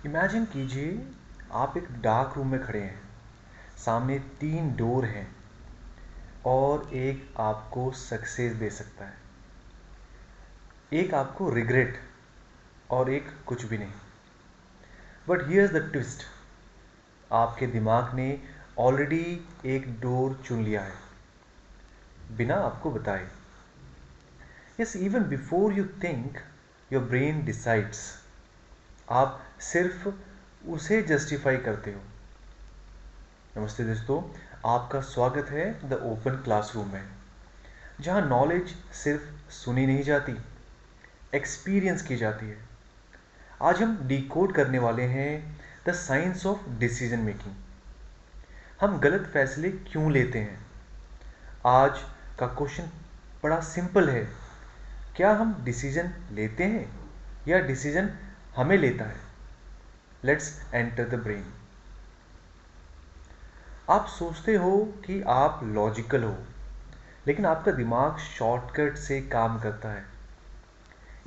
Imagine कीजिए आप एक डार्क रूम में खड़े हैं, सामने 3 डोर हैं और एक आपको सक्सेस दे सकता है, एक आपको रिग्रेट और एक कुछ भी नहीं। बट हियर्स द ट्विस्ट, आपके दिमाग ने ऑलरेडी एक डोर चुन लिया है बिना आपको बताए। Yes, even before you think your brain decides. आप सिर्फ उसे जस्टिफाई करते हो। नमस्ते दोस्तों, आपका स्वागत है द ओपन क्लासरूम में, जहां नॉलेज सिर्फ सुनी नहीं जाती, एक्सपीरियंस की जाती है। आज हम डिकोड करने वाले हैं the science of decision making. हम गलत फैसले क्यों लेते हैं। आज का क्वेश्चन बड़ा सिंपल है, क्या हम डिसीजन लेते हैं या डिसीजन हमें लेता है। Let's enter the brain. आप सोचते हो कि आप लॉजिकल हो, लेकिन आपका दिमाग शॉर्टकट से काम करता है।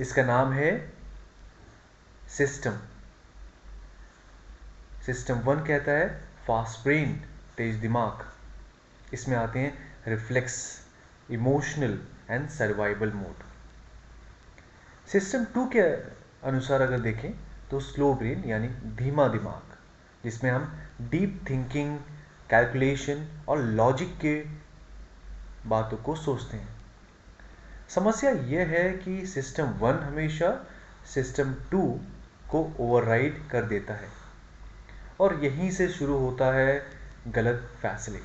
इसका नाम है सिस्टम। सिस्टम 1 कहता है फास्ट ब्रेन, तेज दिमाग। इसमें आते हैं reflex, emotional and survival mode. System 2 के अनुसार अगर देखें तो स्लो ब्रेन यानी धीमा दिमाग, जिसमें हम डीप थिंकिंग, कैलकुलेशन और लॉजिक के बातों को सोचते हैं। समस्या यह है कि सिस्टम 1 हमेशा सिस्टम 2 को ओवरराइड कर देता है और यहीं से शुरू होता है गलत फैसले।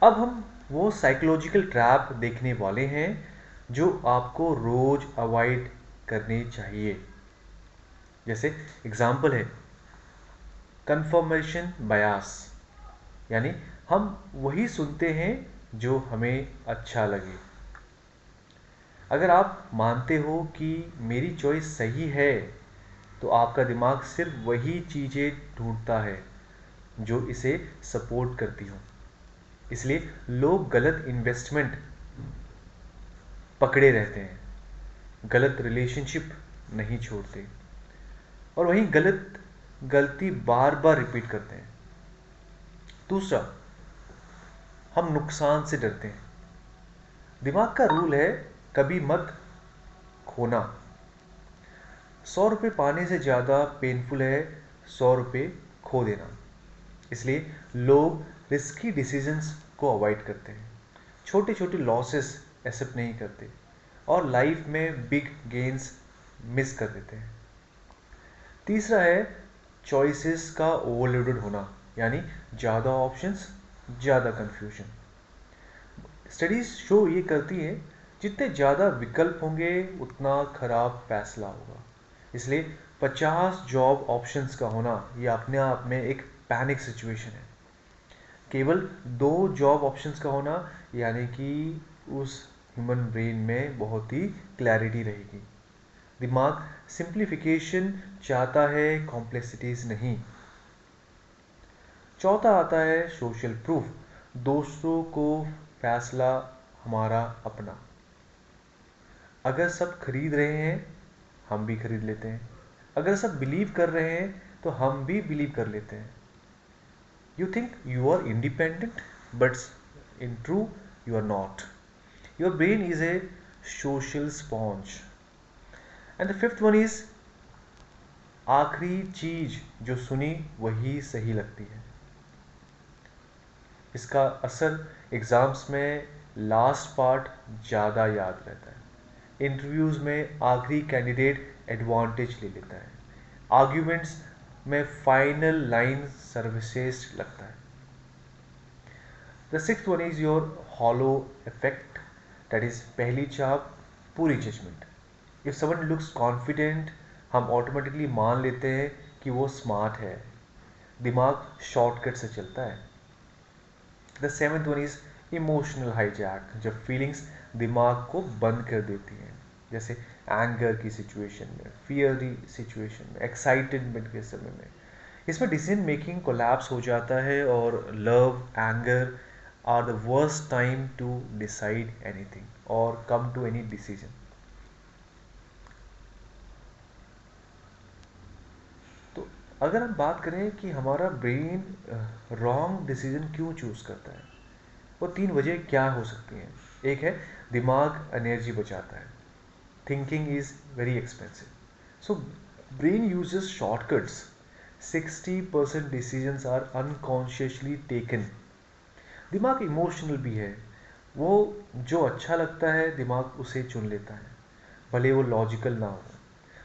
अब हम वो साइकोलॉजिकल ट्रैप देखने वाले हैं जो आपको रोज अवॉइड करनी चाहिए। जैसे एग्जाम्पल है कंफर्मेशन बायस, यानी हम वही सुनते हैं जो हमें अच्छा लगे। अगर आप मानते हो कि मेरी चॉइस सही है, तो आपका दिमाग सिर्फ वही चीज़ें ढूंढता है जो इसे सपोर्ट करती हो। इसलिए लोग गलत इन्वेस्टमेंट पकड़े रहते हैं, गलत रिलेशनशिप नहीं छोड़ते और वहीं गलत गलती बार बार रिपीट करते हैं। दूसरा, हम नुकसान से डरते हैं। दिमाग का रूल है कभी मत खोना। 100 रुपये पाने से ज़्यादा पेनफुल है 100 रुपये खो देना। इसलिए लोग रिस्की डिसीजंस को अवॉइड करते हैं, छोटे छोटे लॉसेस एक्सेप्ट नहीं करते और लाइफ में बिग गेन्स मिस कर देते हैं। तीसरा है चॉइसेस का ओवरलोडेड होना, यानी ज़्यादा ऑप्शंस, ज़्यादा कन्फ्यूजन। स्टडीज शो ये करती है जितने ज़्यादा विकल्प होंगे उतना खराब फैसला होगा। इसलिए 50 जॉब ऑप्शंस का होना ये अपने आप में एक पैनिक सिचुएशन है। केवल 2 जॉब ऑप्शंस का होना यानी कि उस ह्यूमन ब्रेन में बहुत ही क्लैरिटी रहेगी। दिमाग सिंप्लीफिकेशन चाहता है, कॉम्प्लेक्सिटीज नहीं। चौथा आता है सोशल प्रूफ, दूसरों को फैसला हमारा अपना। अगर सब खरीद रहे हैं हम भी खरीद लेते हैं, अगर सब बिलीव कर रहे हैं तो हम भी बिलीव कर लेते हैं। You think you are independent but in true you are not. Your brain is a social sponge. And the fifth one is आखिरी चीज जो सुनी वही सही लगती है। इसका असर एग्ज़ाम्स में लास्ट पार्ट ज़्यादा याद रहता है। इंटरव्यूज़ में आखिरी कैंडिडेट एडवांटेज ले लेता है। आर्ग्यूमेंट्स में फाइनल लाइन सर्वश्रेष्ठ लगता है। The sixth one is your halo effect, that is पहली चाप पूरी judgment. If someone looks confident हम ऑटोमेटिकली मान लेते हैं कि वो स्मार्ट है। दिमाग शॉर्टकट से चलता है। The seventh one is emotional hijack, जब फीलिंग्स दिमाग को बंद कर देती हैं, जैसे एंगर की सिचुएशन में, फियर की सिचुएशन में, एक्साइटमेंट के समय में। इसमें डिसीजन मेकिंग कोलैप्स हो जाता है और love, anger are the worst time to decide anything और कम टू एनी डिसीजन। अगर हम बात करें कि हमारा ब्रेन रॉन्ग डिसीजन क्यों चूज करता है, वो 3 वजह क्या हो सकती हैं। एक है, दिमाग एनर्जी बचाता है, thinking is very expensive, so brain uses shortcuts, 60% decisions are unconsciously taken. दिमाग इमोशनल भी है, वो जो अच्छा लगता है दिमाग उसे चुन लेता है, भले वो लॉजिकल ना हो।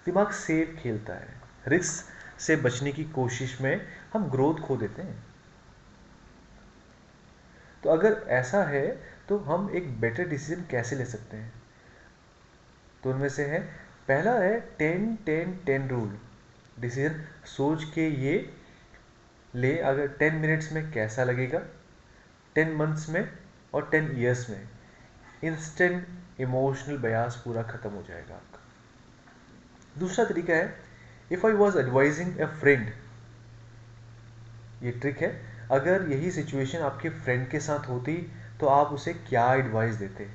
दिमाग सेफ खेलता है, रिस्क से बचने की कोशिश में हम ग्रोथ खो देते हैं। तो अगर ऐसा है तो हम एक बेटर डिसीजन कैसे ले सकते हैं, तो उनमें से है, पहला है 10-10-10 रूल। डिसीजन सोच के ये ले, अगर 10 मिनट्स में कैसा लगेगा, 10 मंथ्स में और 10 ईयर्स में इंस्टेंट इमोशनल बयास पूरा खत्म हो जाएगा आपका। दूसरा तरीका है, if I was advising A friend. ये ट्रिक है, अगर यही सिचुएशन आपके फ्रेंड के साथ होती तो आप उसे क्या एडवाइस देते।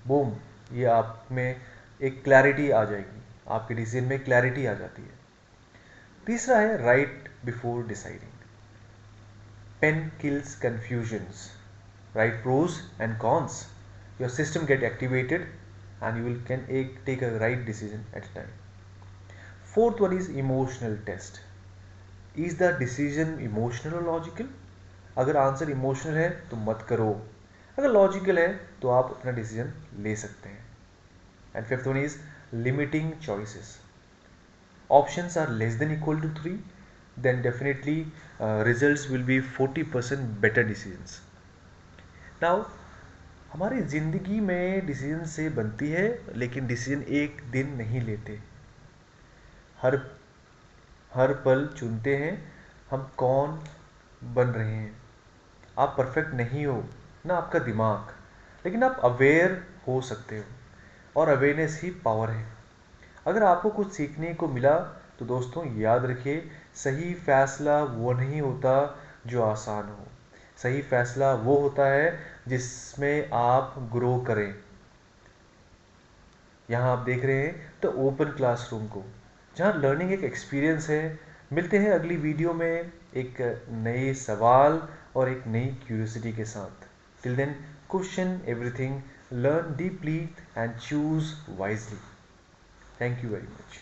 बूम, ये आप में एक क्लैरिटी आ जाएगी, आपके डिसीजन में क्लैरिटी आ जाती है। तीसरा है, right before deciding. Pain kills confusions, right pros and cons, your system get activated and you will can take a right decision at a time. Fourth one is emotional test. Is the decision emotional और logical? अगर answer emotional है तो मत करो, अगर logical है तो आप अपना डिसीजन ले सकते हैं। And fifth one is limiting choices. Options are less than equal to 3, then definitely results will be 40% better decisions. Now, हमारी ज़िंदगी में डिसीजन से बनती है, लेकिन डिसीजन एक दिन नहीं लेते। हर हर पल चुनते हैं हम कौन बन रहे हैं। आप परफेक्ट नहीं हो ना आपका दिमाग, लेकिन आप अवेयर हो सकते हो, और अवेयरनेस ही पावर है। अगर आपको कुछ सीखने को मिला तो दोस्तों याद रखिए, सही फैसला वो नहीं होता जो आसान हो, सही फैसला वो होता है जिसमें आप ग्रो करें। यहाँ आप देख रहे हैं तो ओपन क्लासरूम को, जहाँ लर्निंग एक एक्सपीरियंस है। मिलते हैं अगली वीडियो में एक नए सवाल और एक नई क्यूरियोसिटी के साथ। Till then, question everything, learn deeply and choose wisely. Thank you very much.